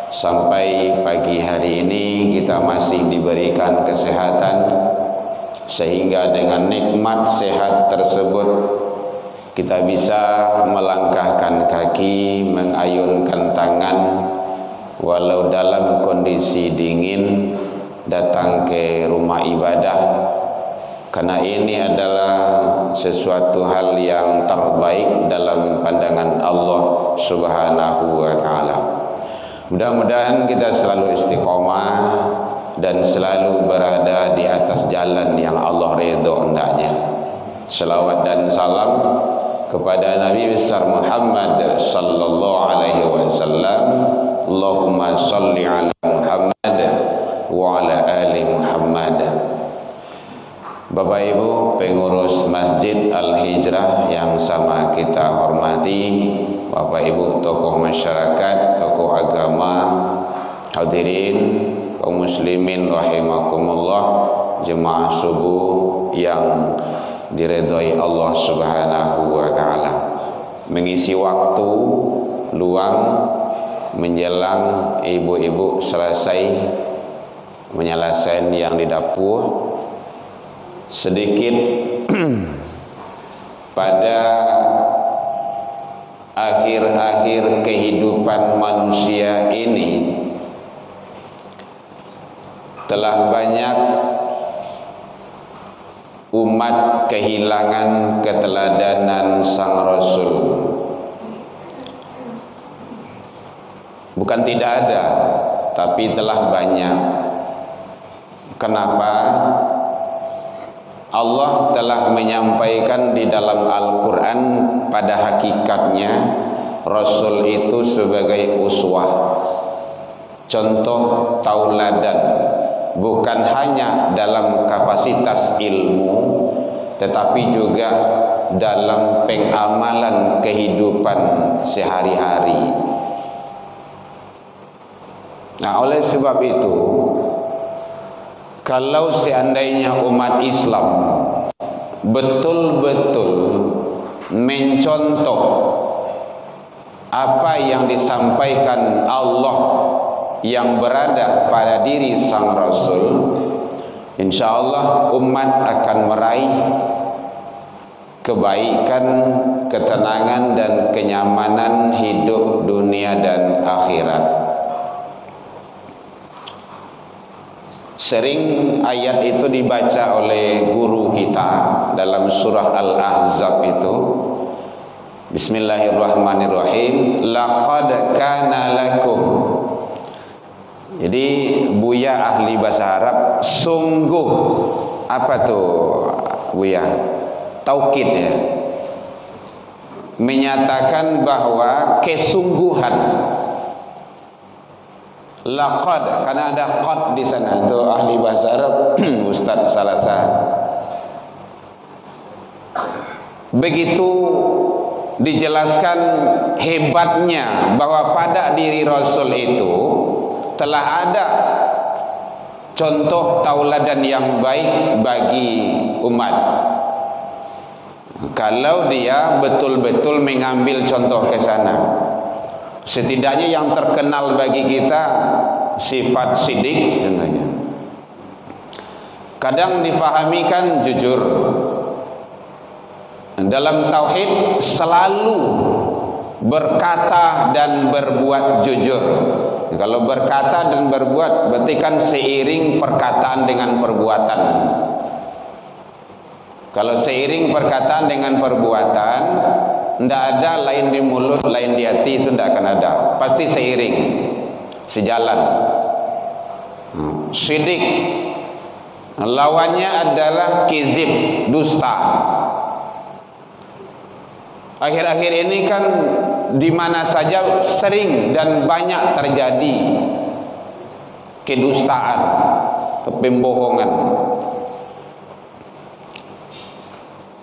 sampai pagi hari ini kita masih diberikan kesehatan, sehingga dengan nikmat sehat tersebut kita bisa melangkahkan kaki, mengayunkan tangan, walau dalam kondisi dingin, datang ke rumah ibadah, karena ini adalah sesuatu hal yang terbaik dalam pandangan Allah Subhanahu wa ta'ala. Mudah-mudahan kita selalu istiqomah dan selalu berada di atas jalan yang Allah ridho hendaknya. Selawat dan salam kepada Nabi besar Muhammad sallallahu alaihi wasallam. Allahumma salli ala Muhammad wa ala ali Muhammad. Bapak Ibu pengurus Masjid Al-Hijrah yang sama kita hormati, Bapak Ibu tokoh masyarakat, tokoh agama, hadirin kaum muslimin rahimakumullah, jemaah subuh yang diridhai Allah Subhanahu wa ta'ala. Mengisi waktu luang menjelang ibu-ibu selesai menyelesaikan yang di dapur, sedikit pada akhir-akhir kehidupan manusia ini telah banyak umat kehilangan keteladanan sang Rasul. Bukan tidak ada, tapi telah banyak. Kenapa? Allah telah menyampaikan di dalam Al-Quran pada hakikatnya Rasul itu sebagai uswah, contoh tauladan, bukan hanya dalam kapasitas ilmu tetapi juga dalam pengamalan kehidupan sehari-hari. Nah, oleh sebab itu, kalau seandainya umat Islam betul-betul mencontoh apa yang disampaikan Allah yang berada pada diri sang Rasul, insya Allah umat akan meraih kebaikan, ketenangan dan kenyamanan hidup dunia dan akhirat. Sering ayat itu dibaca oleh guru kita dalam surah Al-Ahzab itu. Bismillahirrahmanirrahim. Laqad kana lakum. Jadi Buya ahli bahasa Arab, sungguh, apa tuh Buya? Taukid ya. Menyatakan bahwa kesungguhan. Laqad, karena ada qad di sana, itu ahli bahasa Arab Ustaz Salasa. Begitu dijelaskan hebatnya bahwa pada diri Rasul itu telah ada contoh tauladan yang baik bagi umat. Kalau dia betul-betul mengambil contoh ke sana. Setidaknya yang terkenal bagi kita sifat sidik tentunya. Kadang difahamikan jujur. Dalam tauhid selalu berkata dan berbuat jujur. Kalau berkata dan berbuat berarti kan seiring perkataan dengan perbuatan. Kalau seiring perkataan dengan perbuatan, tidak ada lain di mulut, lain di hati, itu tidak akan ada. Pasti seiring, sejalan. Sidik, lawannya adalah kizib, dusta. Akhir-akhir ini kan di mana saja sering dan banyak terjadi kedustaan, pembohongan.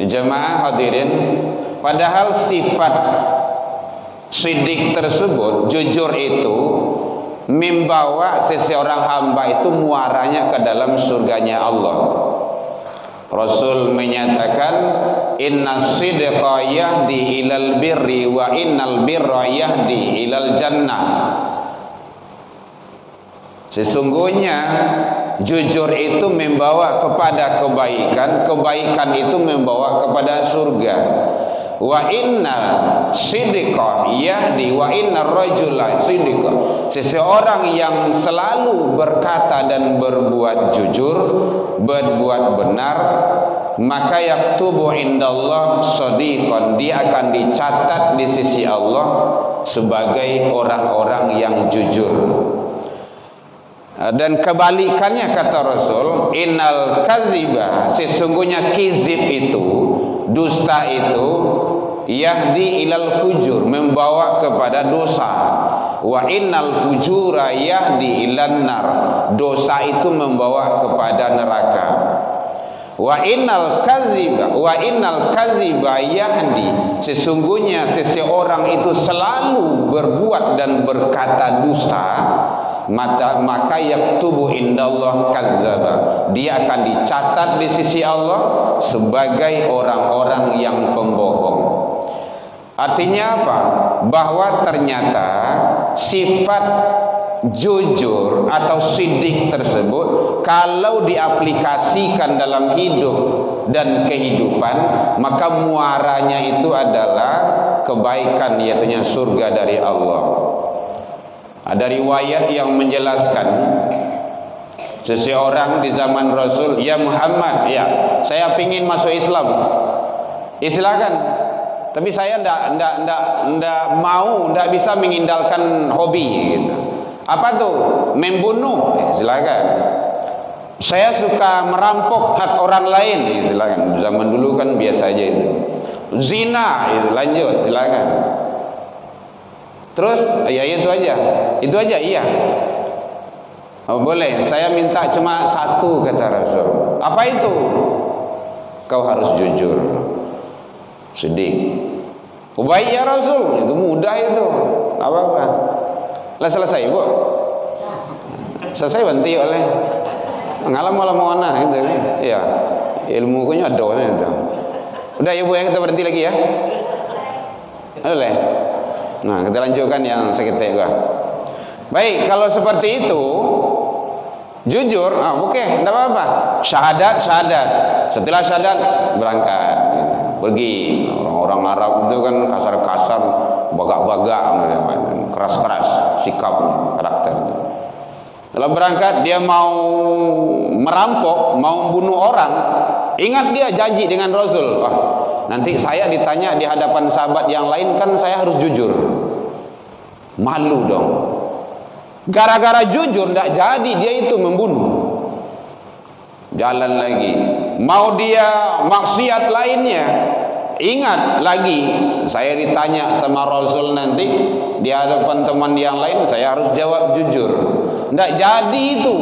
Jemaah hadirin, padahal sifat sidik tersebut, jujur itu membawa seseorang hamba itu muaranya ke dalam surganya Allah. Rasul menyatakan inna sidqa yahdi ilal birri wa innal birra yahdi ilal jannah. Sesungguhnya jujur itu membawa kepada kebaikan, kebaikan itu membawa kepada surga. Wa inna sidqa yahdi wa inna rajula sidqa. Seseorang yang selalu berkata dan berbuat jujur, berbuat benar, maka yaktubu indallah shadiqan, dia akan dicatat di sisi Allah sebagai orang-orang yang jujur. Dan kebalikannya kata Rasul, innal kadziba, sesungguhnya kizib itu, dusta itu, yahdi ilal fujur, membawa kepada dosa. Wa innal fujura yahdi ilan nar, dosa itu membawa kepada neraka. Wa innal kadziba yahdi, sesungguhnya seseorang itu selalu berbuat dan berkata dusta, maka yaktubu indallah kadzdzaba, dia akan dicatat di sisi Allah sebagai orang-orang yang pembohong. Artinya apa? Bahwa ternyata sifat jujur atau sidik tersebut kalau diaplikasikan dalam hidup dan kehidupan, maka muaranya itu adalah kebaikan, yaitu surga dari Allah. Ada riwayat yang menjelaskan seseorang di zaman Rasul, ya Muhammad, ya saya ingin masuk Islam. Silakan. Tapi saya ndak mau, ndak bisa mengindahkan hobi gitu. Apa tuh? Membunuh. Silakan. Saya suka merampok hak orang lain. Silakan. Zaman dulu kan biasa aja itu. Zina, lanjut, silakan. Terus, ya itu aja, iya. Oh, boleh, saya minta cuma satu, kata Rasul. Apa itu? Kau harus jujur, sedih. Oh, baik ya Rasul, itu mudah itu. Apa-apa. Lah selesai, Bu. Selesai banti oleh ngalam-ngalam mana gitu kan. Iya. Ilmu kunya ada itu. Udah ya Bu, ya kita berhenti lagi ya. Boleh. Nah, kita lanjutkan yang sekitar juga. Baik, kalau seperti itu jujur, oke, tidak apa-apa. Syahadat. Setelah syahadat berangkat, gitu. Pergi. Orang-orang Arab itu kan kasar-kasar, bagak-bagak, keras-keras sikapnya, karakternya. Setelah berangkat, dia mau merampok, mau membunuh orang. Ingat dia janji dengan Rasul. Nanti saya ditanya di hadapan sahabat yang lain, kan saya harus jujur. Malu dong. Gara-gara jujur tidak jadi dia itu membunuh. Jalan lagi. Mau dia maksiat lainnya, ingat lagi, saya ditanya sama Rasul nanti di hadapan teman yang lain, saya harus jawab jujur. Tidak jadi itu.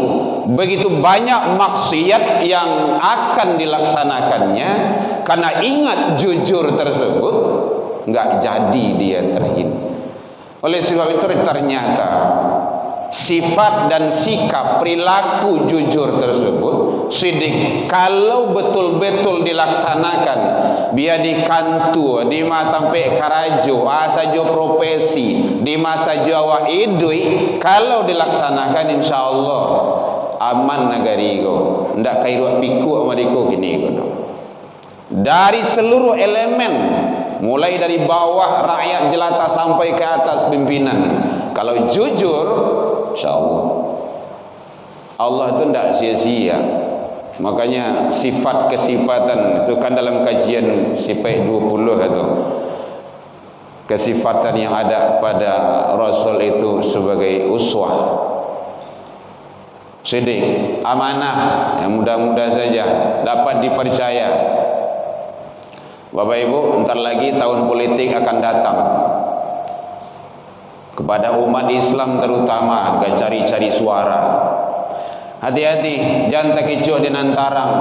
Begitu banyak maksiat yang akan dilaksanakannya, karena ingat jujur tersebut, nggak jadi dia terhina. Oleh sebab itu ternyata sifat dan sikap perilaku jujur tersebut, sidik, kalau betul-betul dilaksanakan, biar di kantor, di matampe karajo, asajo profesi, di masa Jawa idui, kalau dilaksanakan insya Allah aman negari ko, ndak kairu piku amariko kini ko. Dari seluruh elemen, mulai dari bawah rakyat jelata sampai ke atas pimpinan, kalau jujur, insya Allah, Allah itu tidak sia-sia. Makanya sifat kesifatan itu kan dalam kajian sifat 20 itu, kesifatan yang ada pada Rasul itu sebagai uswah. Sidik, amanah, yang mudah-mudah saja dapat dipercaya. Bapak Ibu, entar lagi tahun politik akan datang. Kepada umat Islam terutama, agak cari-cari suara. Hati-hati, jangan terkecoh di nantarang.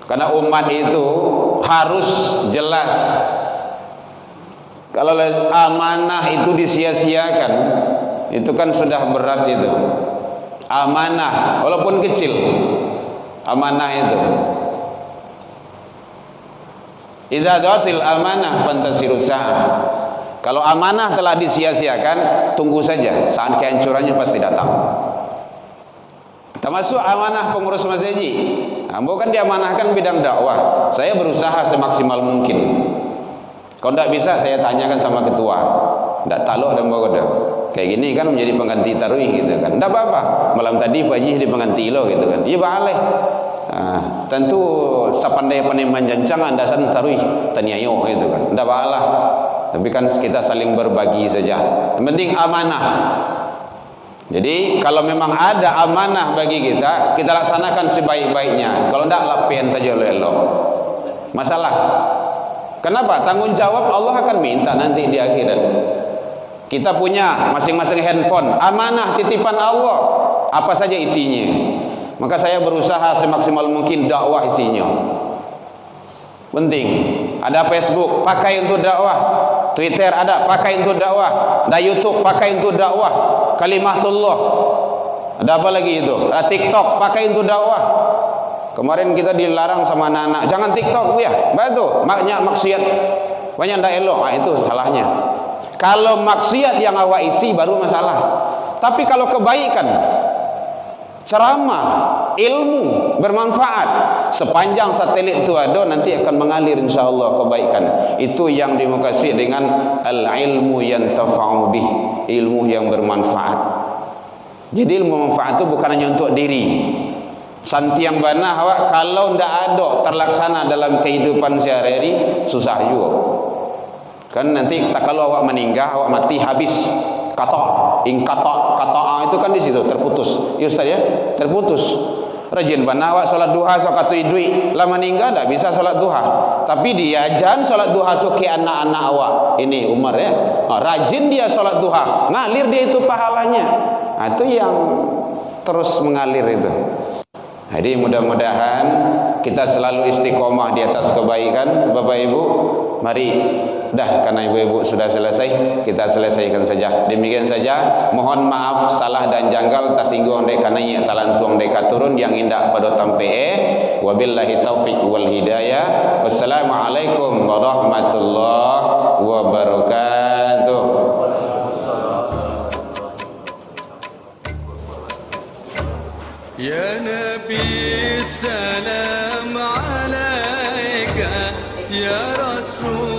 Karena umat itu harus jelas. Kalau amanah itu disia-siakan, itu kan sudah berat itu. Amanah, walaupun kecil, amanah itu. Idza dhatil amanah fantasiru sa'ah. Kalau amanah telah disia-siakan, tunggu saja, saat kehancurannya pasti datang. Termasuk amanah pengurus masjid. Bukan diamanahkan bidang dakwah. Saya berusaha semaksimal mungkin. Kalau tidak bisa, saya tanyakan sama ketua. Tidak taluk dan bawa kayak gini kan menjadi pengganti tarawih gitu kan. Tidak apa-apa. Malam tadi Pak Haji jadi pengganti lo gitu kan. Iya boleh. Tentu sepandai-pandai manjancang anda san tarawih taniayo gitu kan. Tidak apa-apa. Tapi kan kita saling berbagi saja. Yang penting amanah. Jadi kalau memang ada amanah bagi kita, kita laksanakan sebaik-baiknya. Kalau tidak, lapian saja elok. Masalah. Kenapa? Tanggung jawab Allah akan minta nanti di akhirat. Kita punya masing-masing handphone, amanah titipan Allah. Apa saja isinya. Maka saya berusaha semaksimal mungkin dakwah isinya. Penting. Ada Facebook, pakai untuk dakwah. Twitter ada, pakai untuk dakwah. Ada YouTube, pakai untuk dakwah. Kalimatullah. Ada apa lagi itu? Ada TikTok, pakai untuk dakwah. Kemarin kita dilarang sama anak-anak, jangan TikTok ya. Betul, banyak maksiat, banyak ndak elok. Itu salahnya. Kalau maksiat yang awak isi baru masalah. Tapi kalau kebaikan, ceramah, ilmu bermanfaat, sepanjang satelit itu ada, nanti akan mengalir insyaallah kebaikan. Itu yang dimaksud dengan al-ilmu yantafa'u bih, ilmu yang bermanfaat. Jadi ilmu manfaat itu bukan hanya untuk diri. Santi yang banah awak kalau ndak ada terlaksana dalam kehidupan sehari-hari, susah juga. Kan nanti tak kalau awak meninggal, awak mati habis. Kata itu kan di situ terputus. Ya Ustaz ya, terputus. Rajin banah awak salat duha sakat duit, lah meninggal tak bisa salat duha. Tapi dia jangan salat duha tu ke anak-anak awak. Ini Umar ya. Rajin dia salat duha, ngalir dia itu pahalanya. Itu yang terus mengalir itu. Jadi mudah-mudahan kita selalu istiqomah di atas kebaikan. Bapak Ibu, mari dah, karena ibu-ibu sudah selesai, kita selesaikan saja. Demikian saja. Mohon maaf salah dan janggal, tasinggung dek kana ya talantuang dek turun yang indah pada tampe. Wabillahi taufik wal hidayah. Wassalamualaikum warahmatullahi wabarakatuh. Ya Nabi salam alaika ya Rasul